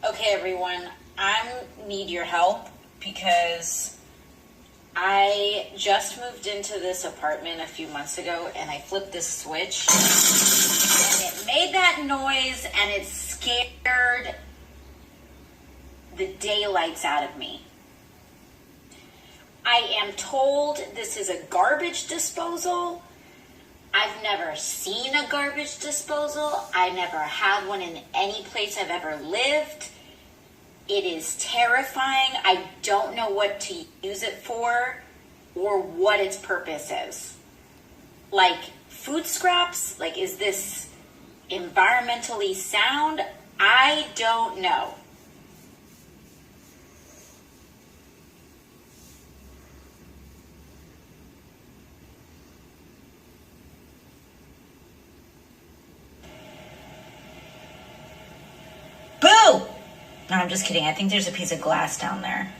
Okay, everyone, I need your help because I just moved into this apartment a few months ago and I flipped this switch and it made that noise and it scared the daylights out of me. I am told this is a garbage disposal. I've never seen a garbage disposal. I never had one in any place I've ever lived. It is terrifying. I don't know what to use it for or what its purpose is. Like food scraps? Like, is this environmentally sound? I don't know. Boo! No, I'm just kidding. I think there's a piece of glass down there.